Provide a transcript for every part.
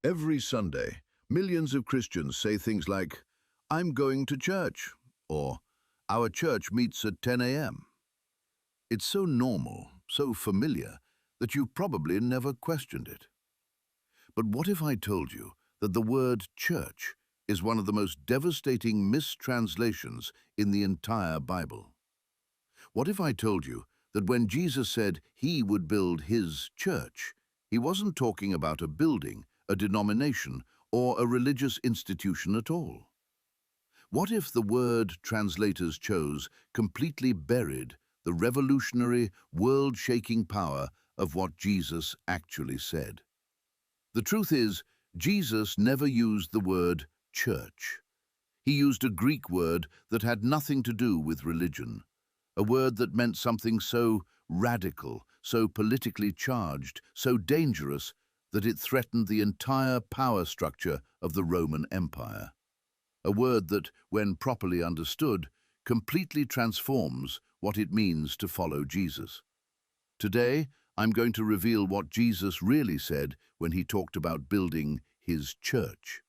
Every Sunday, millions of Christians say things like, "I'm going to church," or "Our church meets at 10 a.m." It's so normal, so familiar, that you probably never questioned it. But what if I told you that the word church is one of the most devastating mistranslations in the entire Bible? What if I told you that when Jesus said he would build his church, he wasn't talking about a building, a denomination, or a religious institution at all? What if the word translators chose completely buried the revolutionary, world-shaking power of what Jesus actually said? The truth is, Jesus never used the word church. He used a Greek word that had nothing to do with religion, a word that meant something so radical, so politically charged, so dangerous, that it threatened the entire power structure of the Roman Empire. A word that, when properly understood, completely transforms what it means to follow Jesus. Today, I'm going to reveal what Jesus really said when he talked about building his church.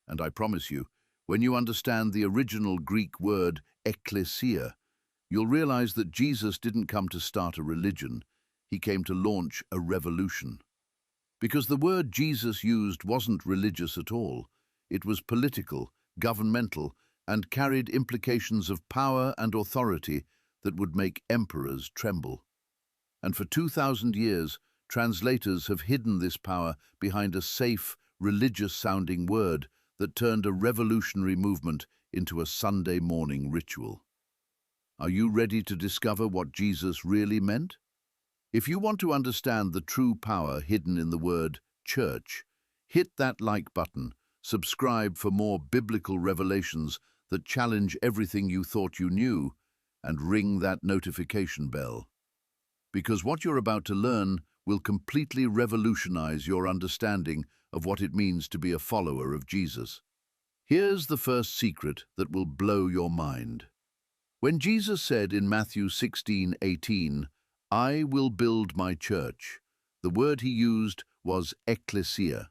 And I promise you, when you understand the original Greek word ekklesia, you'll realize that Jesus didn't come to start a religion, he came to launch a revolution. Because the word Jesus used wasn't religious at all, it was political, governmental, and carried implications of power and authority that would make emperors tremble. And for 2,000 years, translators have hidden this power behind a safe, religious-sounding word that turned a revolutionary movement into a Sunday morning ritual. Are you ready to discover what Jesus really meant? If you want to understand the true power hidden in the word church, hit that like button, subscribe for more biblical revelations that challenge everything you thought you knew, and ring that notification bell. Because what you're about to learn will completely revolutionize your understanding of what it means to be a follower of Jesus. Here's the first secret that will blow your mind. When Jesus said in Matthew 16:18, "I will build my church," the word he used was ekklesia.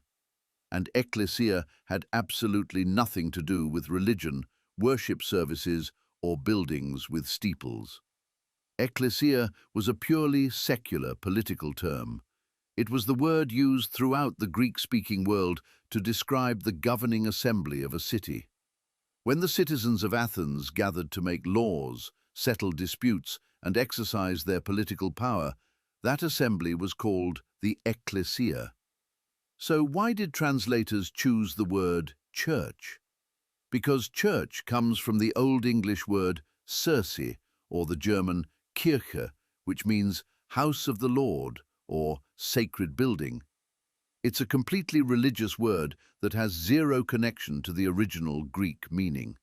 And ekklesia had absolutely nothing to do with religion, worship services, or buildings with steeples. Ekklesia was a purely secular political term. It was the word used throughout the Greek-speaking world to describe the governing assembly of a city. When the citizens of Athens gathered to make laws, settle disputes, and exercise their political power, that assembly was called the Ekklesia. So why did translators choose the word church? Because church comes from the Old English word Circe, or the German Kirche, which means house of the Lord, or sacred building. It's a completely religious word that has zero connection to the original Greek meaning.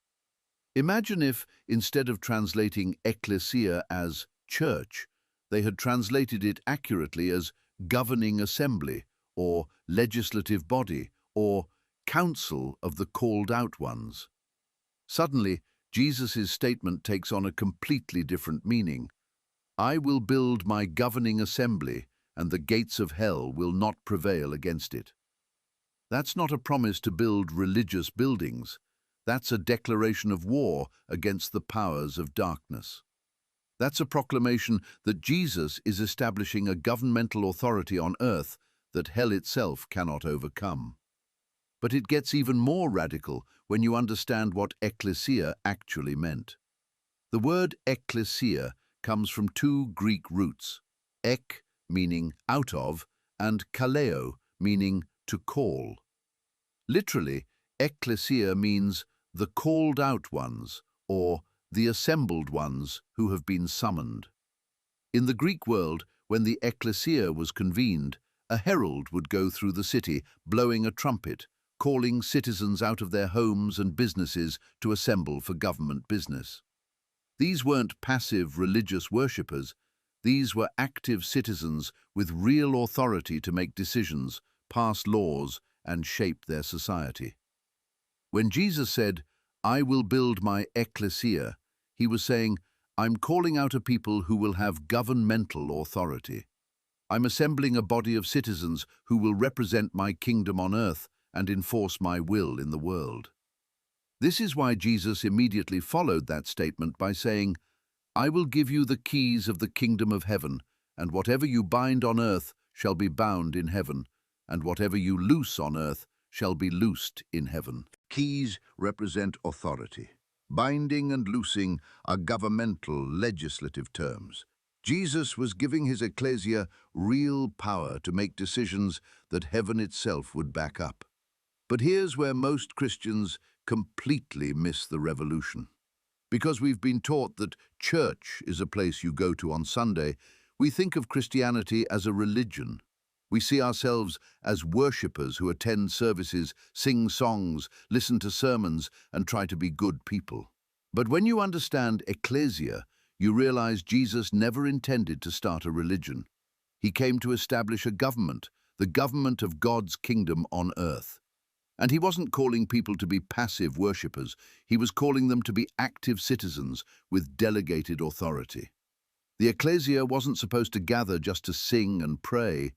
Imagine if, instead of translating ekklesia as church, they had translated it accurately as governing assembly, or legislative body, or council of the called-out ones. Suddenly, Jesus' statement takes on a completely different meaning. "I will build my governing assembly, and the gates of hell will not prevail against it." That's not a promise to build religious buildings. That's a declaration of war against the powers of darkness. That's a proclamation that Jesus is establishing a governmental authority on earth that hell itself cannot overcome. But it gets even more radical when you understand what ekklesia actually meant. The word ekklesia comes from two Greek roots, ek, meaning out of, and kaleo, meaning to call. Literally, ekklesia means the called out ones, or the assembled ones who have been summoned. In the Greek world, when the ekklesia was convened, a herald would go through the city, blowing a trumpet, calling citizens out of their homes and businesses to assemble for government business. These weren't passive religious worshippers. These were active citizens with real authority to make decisions, pass laws, and shape their society. When Jesus said, "I will build my ekklesia," he was saying, "I'm calling out a people who will have governmental authority." I'm assembling a body of citizens who will represent my kingdom on earth and enforce my will in the world. This is why Jesus immediately followed that statement by saying, I will give you the keys of the kingdom of heaven, and whatever you bind on earth shall be bound in heaven, and whatever you loose on earth shall be loosed in heaven. Keys represent authority. Binding and loosing are governmental, legislative terms. Jesus was giving his Ekklesia real power to make decisions that heaven itself would back up. But here's where most Christians completely miss the revolution. Because we've been taught that church is a place you go to on Sunday, we think of Christianity as a religion. We see ourselves as worshippers who attend services, sing songs, listen to sermons, and try to be good people. But when you understand Ekklesia, you realize Jesus never intended to start a religion. He came to establish a government, the government of God's kingdom on earth. And he wasn't calling people to be passive worshippers. He was calling them to be active citizens with delegated authority. The Ekklesia wasn't supposed to gather just to sing and pray.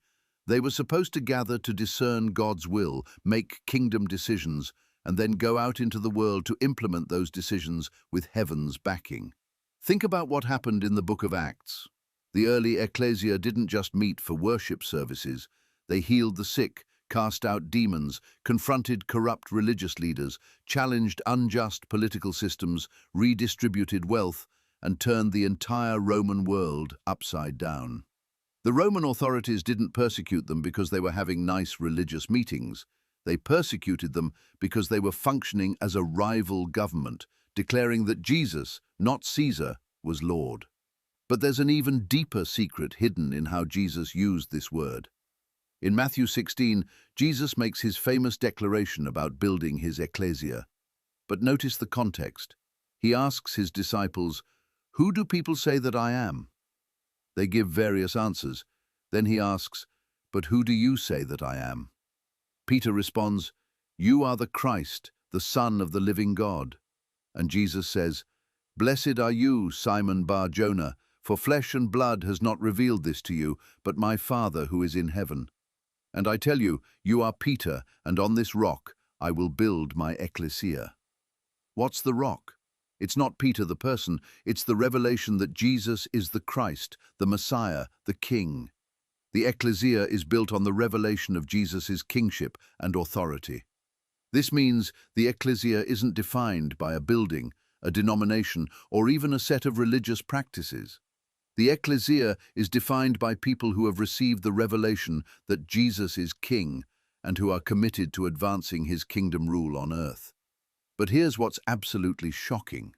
They were supposed to gather to discern God's will, make kingdom decisions, and then go out into the world to implement those decisions with heaven's backing. Think about what happened in the book of Acts. The early Ekklesia didn't just meet for worship services. They healed the sick, cast out demons, confronted corrupt religious leaders, challenged unjust political systems, redistributed wealth, and turned the entire Roman world upside down. The Roman authorities didn't persecute them because they were having nice religious meetings. They persecuted them because they were functioning as a rival government, declaring that Jesus, not Caesar, was Lord. But there's an even deeper secret hidden in how Jesus used this word. In Matthew 16, Jesus makes his famous declaration about building his Ekklesia. But notice the context. He asks his disciples, "Who do people say that I am?" They give various answers. Then he asks, "But who do you say that I am?" Peter responds, "You are the Christ, the Son of the living God." And Jesus says, "Blessed are you, Simon Bar-Jonah, for flesh and blood has not revealed this to you, but my Father who is in heaven. And I tell you, you are Peter, and on this rock I will build my Ekklesia." What's the rock? It's not Peter the person, it's the revelation that Jesus is the Christ, the Messiah, the King. The Ekklesia is built on the revelation of Jesus' kingship and authority. This means the Ekklesia isn't defined by a building, a denomination, or even a set of religious practices. The Ekklesia is defined by people who have received the revelation that Jesus is King and who are committed to advancing his kingdom rule on earth. But here's what's absolutely shocking.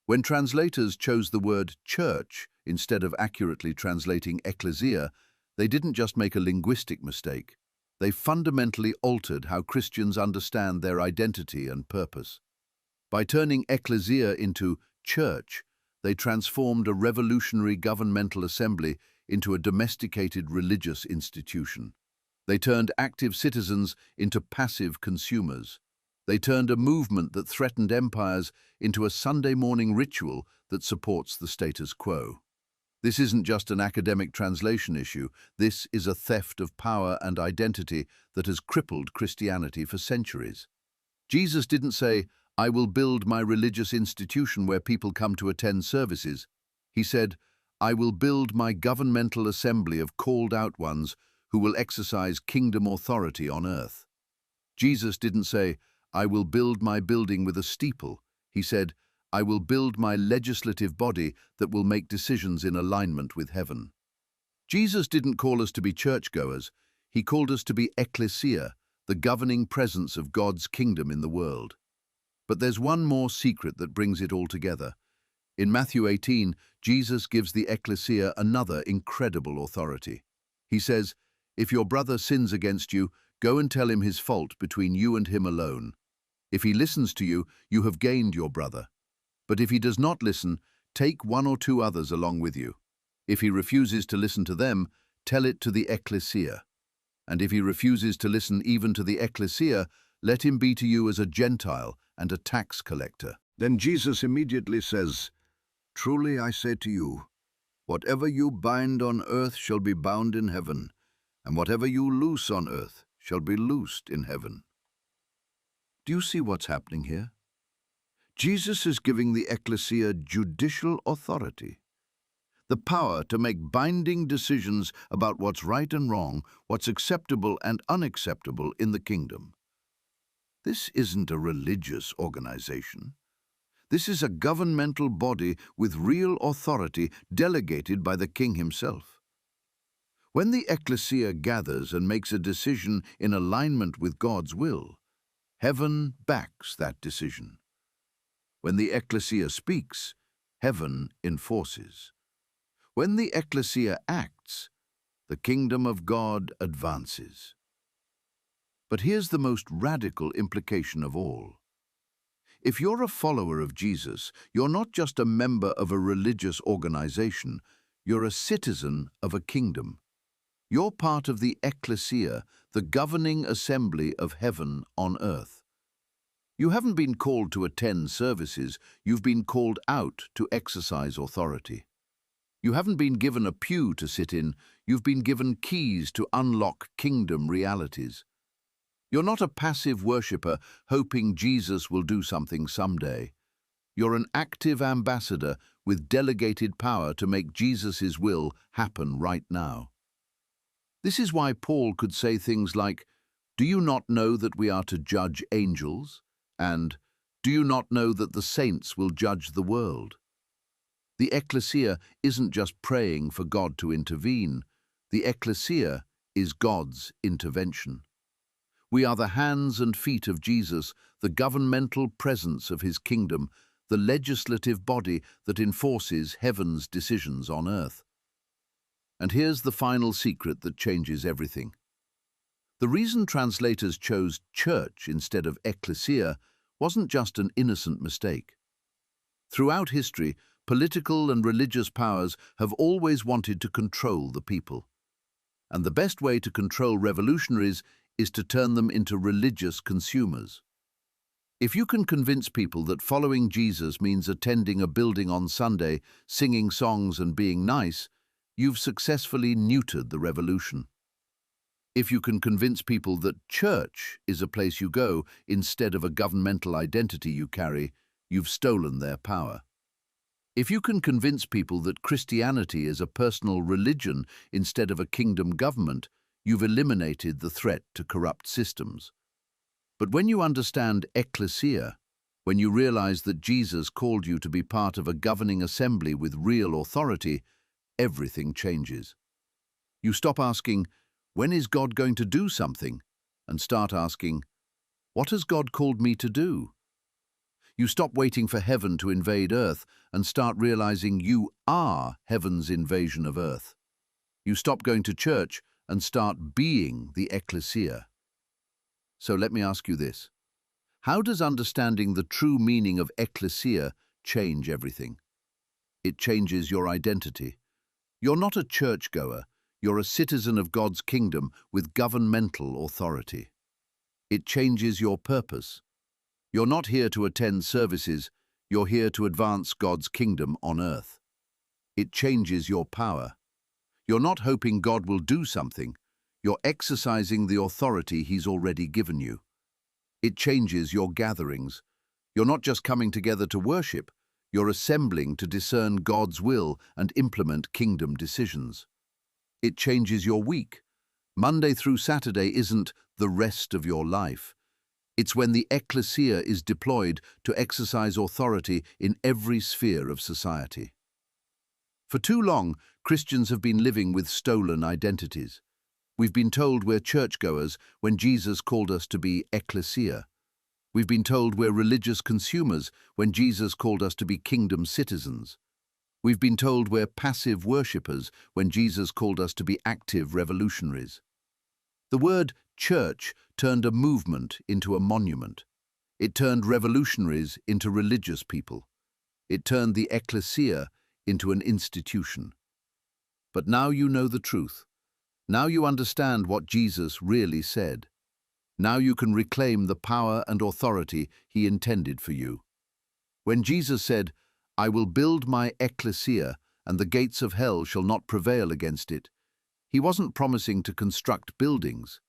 When translators chose the word church instead of accurately translating Ekklesia, they didn't just make a linguistic mistake. They fundamentally altered how Christians understand their identity and purpose. By turning Ekklesia into church, they transformed a revolutionary governmental assembly into a domesticated religious institution. They turned active citizens into passive consumers. They turned a movement that threatened empires into a Sunday morning ritual that supports the status quo. This isn't just an academic translation issue. This is a theft of power and identity that has crippled Christianity for centuries. Jesus didn't say, "I will build my religious institution where people come to attend services." He said, "I will build my governmental assembly of called-out ones who will exercise kingdom authority on earth." Jesus didn't say, "I will build my building with a steeple." He said, "I will build my legislative body that will make decisions in alignment with heaven." Jesus didn't call us to be churchgoers. He called us to be Ekklesia, the governing presence of God's kingdom in the world. But there's one more secret that brings it all together. In Matthew 18, Jesus gives the Ekklesia another incredible authority. He says, "If your brother sins against you, go and tell him his fault between you and him alone. If he listens to you, you have gained your brother. But if he does not listen, take one or two others along with you. If he refuses to listen to them, tell it to the Ekklesia. And if he refuses to listen even to the Ekklesia, let him be to you as a Gentile and a tax collector." Then Jesus immediately says, "Truly I say to you, Whatever you bind on earth shall be bound in heaven, and whatever you loose on earth shall be loosed in heaven. Do you see what's happening here? Jesus is giving the Ekklesia judicial authority, the power to make binding decisions about what's right and wrong, what's acceptable and unacceptable in the kingdom. This isn't a religious organization. This is a governmental body with real authority delegated by the king himself. When the Ekklesia gathers and makes a decision in alignment with God's will, heaven backs that decision. When the Ekklesia speaks, heaven enforces. When the Ekklesia acts, the kingdom of God advances. But here's the most radical implication of all. If you're a follower of Jesus, you're not just a member of a religious organization, you're a citizen of a kingdom. You're part of the Ekklesia, the governing assembly of heaven on earth. You haven't been called to attend services, you've been called out to exercise authority. You haven't been given a pew to sit in, you've been given keys to unlock kingdom realities. You're not a passive worshipper hoping Jesus will do something someday. You're an active ambassador with delegated power to make Jesus' will happen right now. This is why Paul could say things like, "Do you not know that we are to judge angels?" And, "Do you not know that the saints will judge the world?" The Ekklesia isn't just praying for God to intervene. The Ekklesia is God's intervention. We are the hands and feet of Jesus, the governmental presence of his kingdom, the legislative body that enforces heaven's decisions on earth. And here's the final secret that changes everything. The reason translators chose church instead of Ekklesia wasn't just an innocent mistake. Throughout history, political and religious powers have always wanted to control the people. And the best way to control revolutionaries is to turn them into religious consumers. If you can convince people that following Jesus means attending a building on Sunday, singing songs and being nice, you've successfully neutered the revolution. If you can convince people that church is a place you go instead of a governmental identity you carry, you've stolen their power. If you can convince people that Christianity is a personal religion instead of a kingdom government, you've eliminated the threat to corrupt systems. But when you understand Ekklesia, when you realize that Jesus called you to be part of a governing assembly with real authority, everything changes. You stop asking, "When is God going to do something?" and start asking, "What has God called me to do?" You stop waiting for heaven to invade earth and start realizing you are heaven's invasion of earth. You stop going to church and start being the Ekklesia. So let me ask you this. How does understanding the true meaning of Ekklesia change everything? It changes your identity. You're not a churchgoer, you're a citizen of God's kingdom with governmental authority. It changes your purpose. You're not here to attend services, you're here to advance God's kingdom on earth. It changes your power. You're not hoping God will do something, you're exercising the authority he's already given you. It changes your gatherings. You're not just coming together to worship, you're assembling to discern God's will and implement kingdom decisions. It changes your week. Monday through Saturday isn't the rest of your life. It's when the Ekklesia is deployed to exercise authority in every sphere of society. For too long, Christians have been living with stolen identities. We've been told we're churchgoers when Jesus called us to be Ekklesia. We've been told we're religious consumers when Jesus called us to be kingdom citizens. We've been told we're passive worshippers when Jesus called us to be active revolutionaries. The word church turned a movement into a monument. It turned revolutionaries into religious people. It turned the Ekklesia into an institution. But now you know the truth. Now you understand what Jesus really said. Now you can reclaim the power and authority he intended for you. When Jesus said, "I will build my Ekklesia, and the gates of hell shall not prevail against it. He wasn't promising to construct buildings.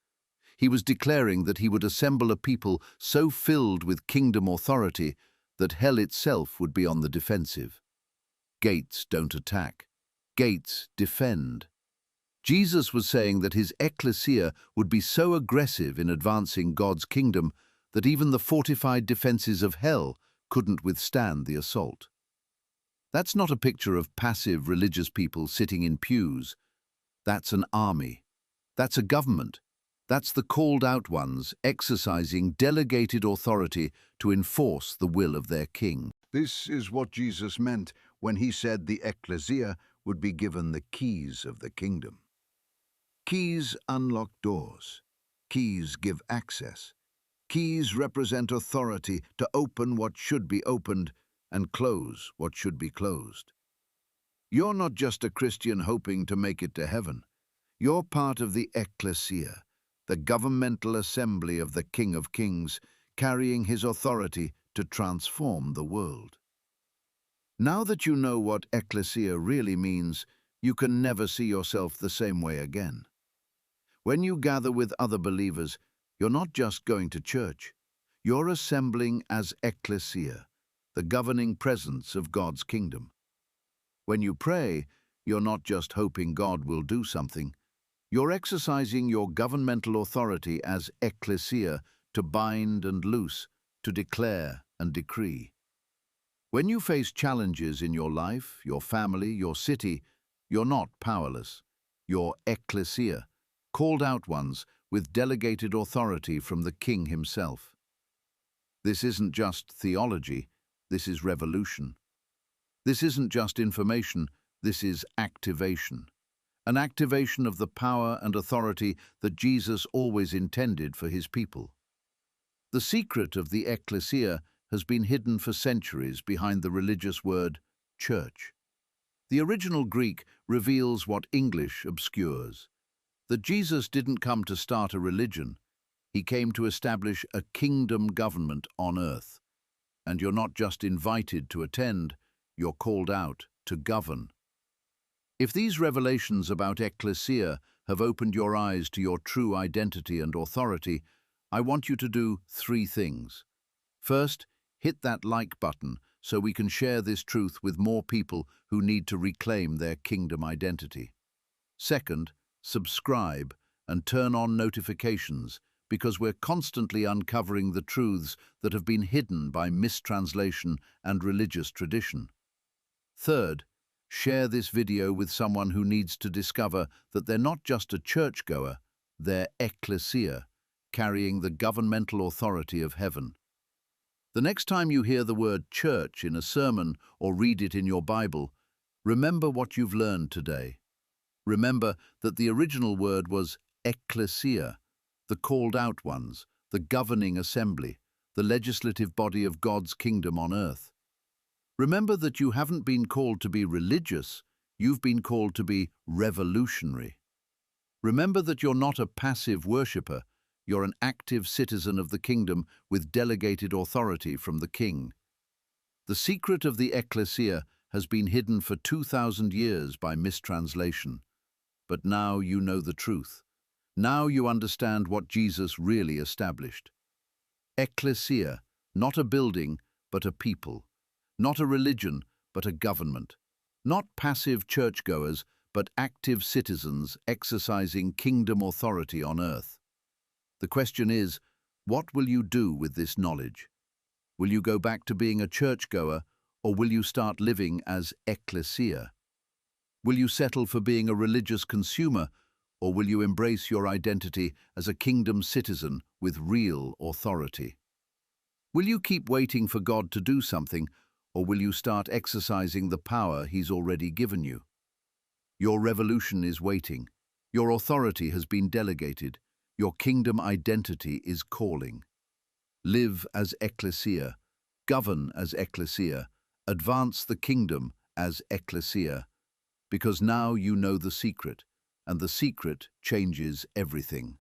He was declaring that he would assemble a people so filled with kingdom authority that hell itself would be on the defensive. Gates don't attack. Gates defend. Jesus was saying that his Ekklesia would be so aggressive in advancing God's kingdom that even the fortified defenses of hell couldn't withstand the assault. That's not a picture of passive religious people sitting in pews. That's an army. That's a government. That's the called-out ones exercising delegated authority to enforce the will of their king. This is what Jesus meant when he said the Ekklesia would be given the keys of the kingdom. Keys unlock doors. Keys give access. Keys represent authority to open what should be opened and close what should be closed. You're not just a Christian hoping to make it to heaven. You're part of the Ekklesia, the governmental assembly of the King of Kings, carrying his authority to transform the world. Now that you know what Ekklesia really means, you can never see yourself the same way again. When you gather with other believers, you're not just going to church. You're assembling as Ekklesia, the governing presence of God's kingdom. When you pray, you're not just hoping God will do something. You're exercising your governmental authority as Ekklesia to bind and loose, to declare and decree. When you face challenges in your life, your family, your city, you're not powerless. You're Ekklesia, called out ones with delegated authority from the King himself. This isn't just theology, this is revolution. This isn't just information, this is activation. An activation of the power and authority that Jesus always intended for his people. The secret of the Ekklesia has been hidden for centuries behind the religious word church. The original Greek reveals what English obscures. That Jesus didn't come to start a religion, he came to establish a kingdom government on earth. And you're not just invited to attend, you're called out to govern. If these revelations about Ekklesia have opened your eyes to your true identity and authority, I want you to do 3 things. First, hit that like button so we can share this truth with more people who need to reclaim their kingdom identity. Second, subscribe and turn on notifications because we're constantly uncovering the truths that have been hidden by mistranslation and religious tradition. Third, share this video with someone who needs to discover that they're not just a churchgoer, they're Ekklesia, carrying the governmental authority of heaven. The next time you hear the word church in a sermon or read it in your Bible, remember what you've learned today. Remember that the original word was Ekklesia, the called out ones, the governing assembly, the legislative body of God's kingdom on earth. Remember that you haven't been called to be religious, you've been called to be revolutionary. Remember that you're not a passive worshipper, you're an active citizen of the kingdom with delegated authority from the king. The secret of the Ekklesia has been hidden for 2,000 years by mistranslation. But now you know the truth. Now you understand what Jesus really established. Ekklesia, not a building, but a people. Not a religion, but a government. Not passive churchgoers, but active citizens exercising kingdom authority on earth. The question is, what will you do with this knowledge? Will you go back to being a churchgoer, or will you start living as Ekklesia? Will you settle for being a religious consumer, or will you embrace your identity as a kingdom citizen with real authority? Will you keep waiting for God to do something, or will you start exercising the power He's already given you? Your revolution is waiting. Your authority has been delegated. Your kingdom identity is calling. Live as Ekklesia, govern as Ekklesia, advance the kingdom as Ekklesia, because now you know the secret, and the secret changes everything.